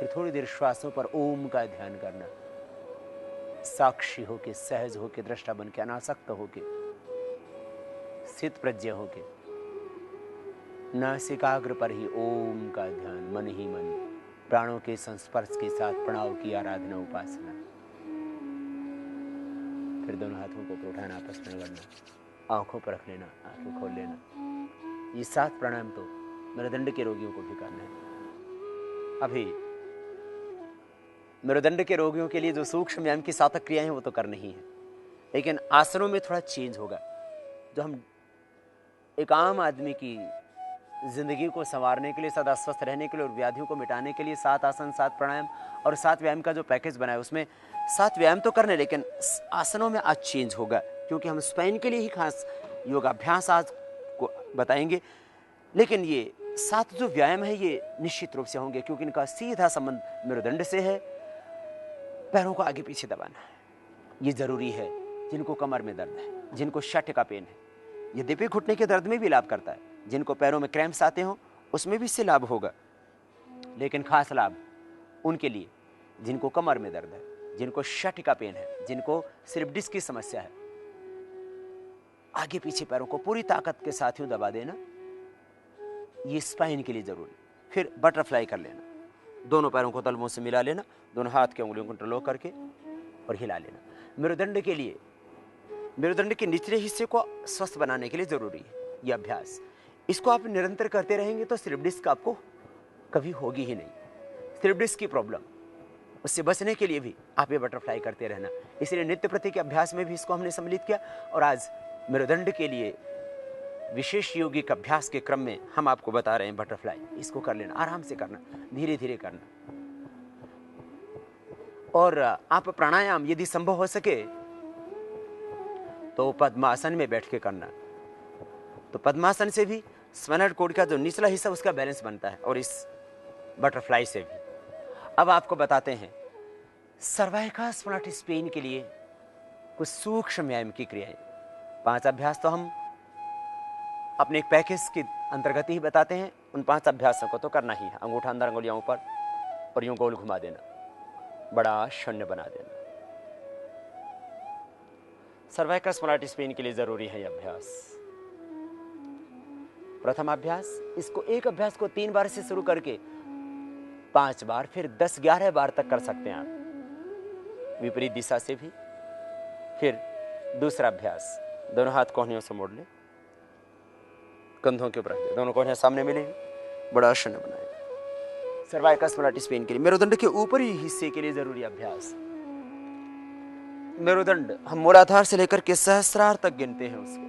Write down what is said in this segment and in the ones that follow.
थोड़ी देर श्वासों पर ओम का ध्यान करना, साक्षी होके, सहज होके, दृष्टा बन के, अनासक्त होके, स्थित प्रज्ञ होके, नासिकाग्र पर ही ओम का ध्यान, मन ही मन, प्राणों के संस्पर्श के साथ प्रणव की आराधना, उपासना। फिर दोनों हाथों को उठाना, आपस में करना, आंखों पर रख लेना, आंखें खोल लेना। ये 7 प्राणायाम तो मेरुदंड के रोगियों को भी करना है। अभी मेरुदंड के रोगियों के लिए जो सूक्ष्म व्यायाम की साधक क्रियाएं हैं वो तो करनी ही है, लेकिन आसनों में थोड़ा चेंज होगा। जो हम एक आम आदमी की जिंदगी को संवारने के लिए, सदा स्वस्थ रहने के लिए और व्याधियों को मिटाने के लिए 7 आसन, 7 प्राणायाम और 7 व्यायाम का जो पैकेज बनाया, उसमें 7 व्यायाम तो करने, लेकिन आसनों में आज चेंज होगा, क्योंकि हम स्पाइन के लिए ही खास योगाभ्यास आज को बताएंगे। लेकिन ये 7 जो व्यायाम है ये निश्चित रूप से होंगे, क्योंकि इनका सीधा संबंध मेरुदंड से है। पैरों को आगे पीछे दबाना है, ये जरूरी है। जिनको कमर में दर्द है, जिनको शठ का पेन है, यद्यपि घुटने के दर्द में भी लाभ करता है, जिनको पैरों में क्रैम्प्स आते हो उसमें भी इससे लाभ होगा, लेकिन खास लाभ उनके लिए जिनको कमर में दर्द है, जिनको शठ का पेन है, जिनको सिर्फ डिस्क की समस्या है। आगे पीछे पैरों को पूरी ताकत के साथ यूं दबा देना, ये स्पाइन के लिए जरूरी। फिर बटरफ्लाई कर लेना, दोनों पैरों को तलवों से मिला लेना, दोनों हाथ के उंगलियों को इंटरलॉक करके और हिला लेना। मेरुदंड के लिए, मेरुदंड के निचले हिस्से को स्वस्थ बनाने के लिए जरूरी है यह अभ्यास। इसको आप निरंतर करते रहेंगे तो स्लिप डिस्क आपको कभी होगी ही नहीं। स्लिप डिस्क की प्रॉब्लम, उससे बचने के लिए भी आप ये बटरफ्लाई करते रहना। इसलिए नित्य प्रति के अभ्यास में भी इसको हमने सम्मिलित किया, और आज मेरुदंड के लिए विशेष योगिक अभ्यास के क्रम में हम आपको बता रहे हैं बटरफ्लाई। इसको कर लेना, आराम से करना, धीरे धीरे करना। और आप प्राणायाम यदि संभव हो सके तो पद्मासन में बैठ के करना। तो पद्मासन से भी स्पाइनल कॉर्ड का जो निचला हिस्सा उसका बैलेंस बनता है, और इस बटरफ्लाई से भी। अब आपको बताते हैं सर्वाइकल स्पॉन्डिलोसिस पेन के लिए कुछ सूक्ष्म व्यायाम की क्रियाएं। 5 अभ्यास तो हम अपने एक पैकेज के अंतर्गत ही बताते हैं, उन 5 अभ्यासों को तो करना ही है। अंगूठा अंदर अंगुलियां ऊपर और यूं गोल घुमा देना, बड़ा शून्य बना देना। सर्वाइकल स्पॉन्डिलोसिस पेन के लिए जरूरी है यह अभ्यास। प्रथम अभ्यास, इसको एक अभ्यास को 3 बार से शुरू करके 5 बार, फिर 10-11 बार तक कर सकते हैं आप, विपरीत दिशा से भी। फिर दूसरा अभ्यास, दोनों हाथ कोहनियों से मोड़ ले, कंधों के ऊपर, दोनों कोहनियां सामने मिलेंगी, बड़ा आसन बनाए। सर्वाइकल स्पॉन्डिलोसिस पेन के लिए मेरुदंड के ऊपरी हिस्से के लिए जरूरी अभ्यास। मेरुदंड हम मूलाधार से लेकर के सहस्रार तक गिनते हैं उसको।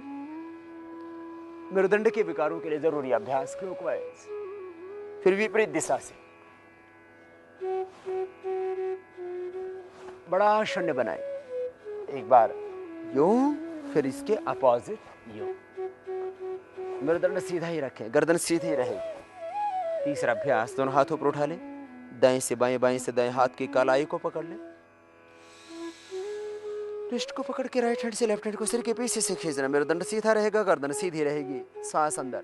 मेरुदंड के विकारों के लिए जरूरी अभ्यास क्लॉकवाइज, फिर विपरीत दिशा से बड़ा शून्य बनाए। एक बार यूं, फिर इसके अपोजिट यूं। मेरुदंड सीधा ही रखें, गर्दन सीधी रहेगी। तीसरा अभ्यास, दोनों हाथों पर उठा लें, दाएं से बाएं, बाएं से दाएं हाथ की कलाई को पकड़ लें, रिस्ट को पकड़ के राइट हैंड से लेफ्ट हैंड को सिर के पीछे से खींचना। मेरुदंड सीधा रहेगा, गर्दन सीधी रहेगी। सांस अंदर,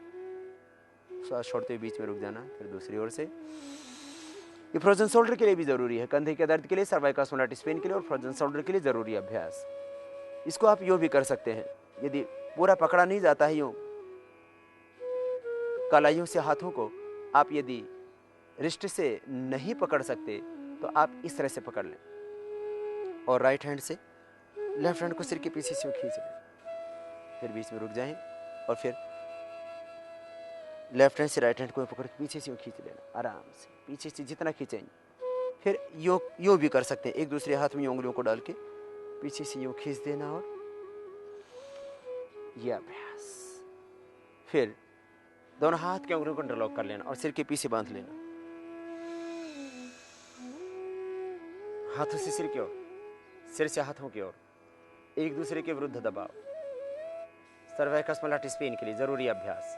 सांस छोड़ते हुए बीच में रुक जाना, फिर दूसरी ओर से। ये फ्रोजन शोल्डर के लिए भी जरूरी है, कंधे के दर्द के लिए, सर्वाइकल स्पॉन्डिलोसिस पेन के लिए और फ्रोजन शोल्डर के लिए जरूरी अभ्यास। इसको आप यूं भी कर सकते हैं, यदि पूरा पकड़ा नहीं जाता है यूं, कलाइयों से हाथों को आप यदि रिस्ट से नहीं पकड़ सकते तो आप इस तरह से पकड़ लें, और राइट हैंड से लेफ्ट हैंड को सिर के पीछे से खींच लें, फिर बीच में रुक जाएं, और फिर लेफ्ट हैंड से राइट हैंड को पकड़ के पीछे से खींच लेना, आराम से पीछे से जितना खींचेंगे। फिर यूं भी कर सकते हैं, एक दूसरे हाथ में उंगलियों को डाल के पीछे से यूं खींच देना, और ये अभ्यास। फिर दोनों हाथ के उंगलियों को इंटरलॉक कर लेना और सिर के पीछे बांध लेना, हाथों से सिर की ओर, सिर से हाथों की ओर, एक दूसरे के विरुद्ध दबाव। सर्वाइकल स्पॉन्डिलोसिस पेन के लिए जरूरी अभ्यास।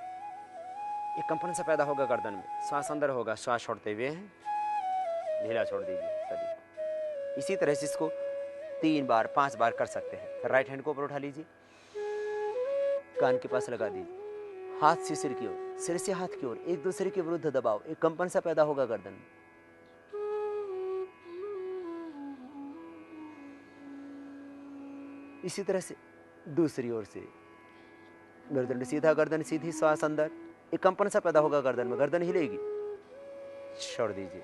एक कंपन सा पैदा होगा गर्दन में, श्वास अंदर होगा, श्वास छोड़ते हुए ढीला छोड़ दीजिए शरीर। इसी तरह से इसको 3 बार 5 बार कर सकते हैं। फिर राइट हैंड को ऊपर उठा लीजिए, कान के पास लगा दीजिए, हाथ से सिर की ओर, सिर से हाथ की ओर, एक दूसरे के विरुद्ध दबाव। एक कंपन सा पैदा होगा गर्दन में, इसी तरह से दूसरी ओर से मेरुदंड सीधा, गर्दन सीधी, श्वास अंदर, एक कंपन सा पैदा होगा गर्दन में, गर्दन हिलेगी, छोड़ दीजिए।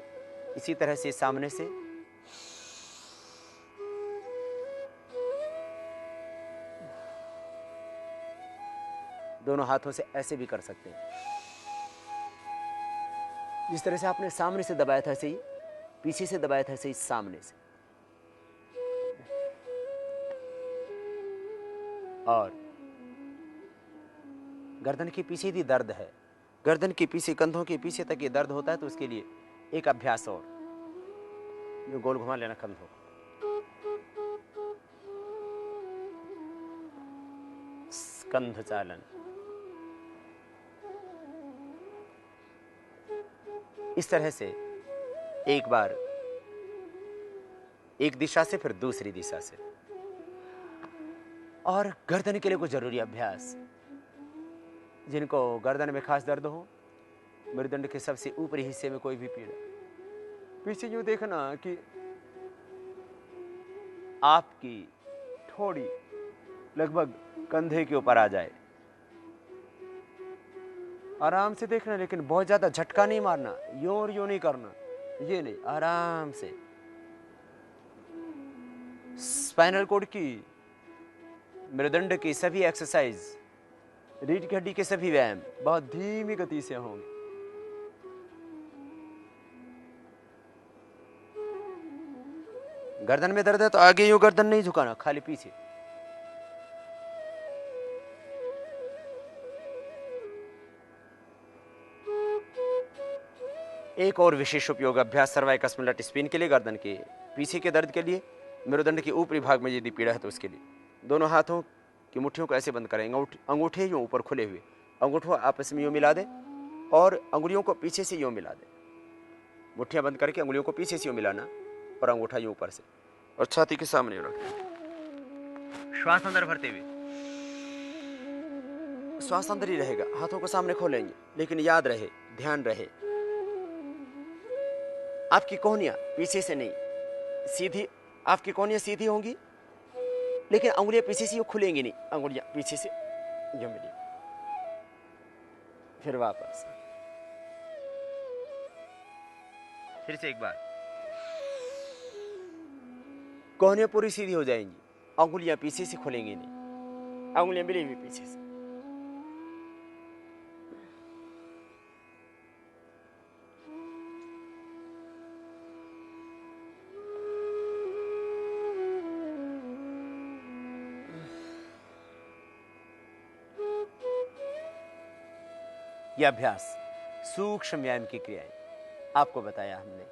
इसी तरह से सामने से दोनों हाथों से ऐसे भी कर सकते हैं। जिस तरह से आपने सामने से दबाया था ऐसे ही, पीछे से दबाया था ऐसे ही सामने से। और गर्दन के पीछे भी दर्द है, गर्दन के पीछे, कंधों के पीछे तक ये दर्द होता है, तो उसके लिए एक अभ्यास और, जो गोल घुमा लेना कंधों को, स्कंध चालन। इस तरह से एक बार एक दिशा से, फिर दूसरी दिशा से। और गर्दन के लिए कुछ जरूरी अभ्यास, जिनको गर्दन में खास दर्द हो, मेरुदंड के सबसे ऊपरी हिस्से में कोई भी पीड़ा, पीछे यूं देखना कि आपकी ठोड़ी लगभग कंधे के ऊपर आ जाए। आराम से देखना, लेकिन बहुत ज्यादा झटका नहीं मारना, यूं और यूं नहीं करना, ये नहीं, आराम से। स्पाइनल कोड की, मेरुदंड की सभी एक्सरसाइज, रीढ़ की हड्डी के सभी व्यायाम बहुत धीमी गति से होंगे। गर्दन में दर्द है तो आगे यूं गर्दन नहीं झुकाना, खाली पीछे। एक और विशेष उपयोग अभ्यास सर्वाइकस में लट स्पिन के लिए, गर्दन के पीछे के दर्द के लिए, मेरुदंड के ऊपरी भाग में यदि पीड़ा है तो उसके लिए। दोनों हाथों की मुट्ठियों को ऐसे बंद करेंगे, अंगूठे यूं ऊपर खुले हुए, अंगूठों आपस में यूं मिला दें और अंगुलियों को पीछे से यूं मिला दें। मुट्ठियां बंद करके अंगुलियों को पीछे से यूं मिलाना और अंगूठा यूं ऊपर से, और छाती के सामने रखें। श्वास अंदर भरते हुए, श्वास अंदर ही रहेगा, हाथों को सामने खोलेंगे, लेकिन याद रहे, ध्यान रहे, आपकी कोहनियां पीछे से नहीं, सीधी, आपकी कोहनियां सीधी होंगी, लेकिन अंगुलियां पीछे से यूं खुलेंगी नहीं, अंगुलियां पीछे से यूं मिली। फिर वापस, फिर से एक बार, कोहनियां पूरी सीधी हो जाएंगी, अंगुलियां पीछे से खुलेंगी नहीं, अंगुलियां मिली हुई पीछे से। यह अभ्यास सूक्ष्म व्यायाम की क्रियाएं आपको बताया हमने।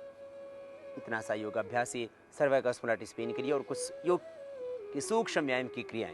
इतना सा योग अभ्यास ही सर्वाइकल स्प्लिट स्पेन के लिए, और कुछ योग की सूक्ष्म व्यायाम की क्रियाएं।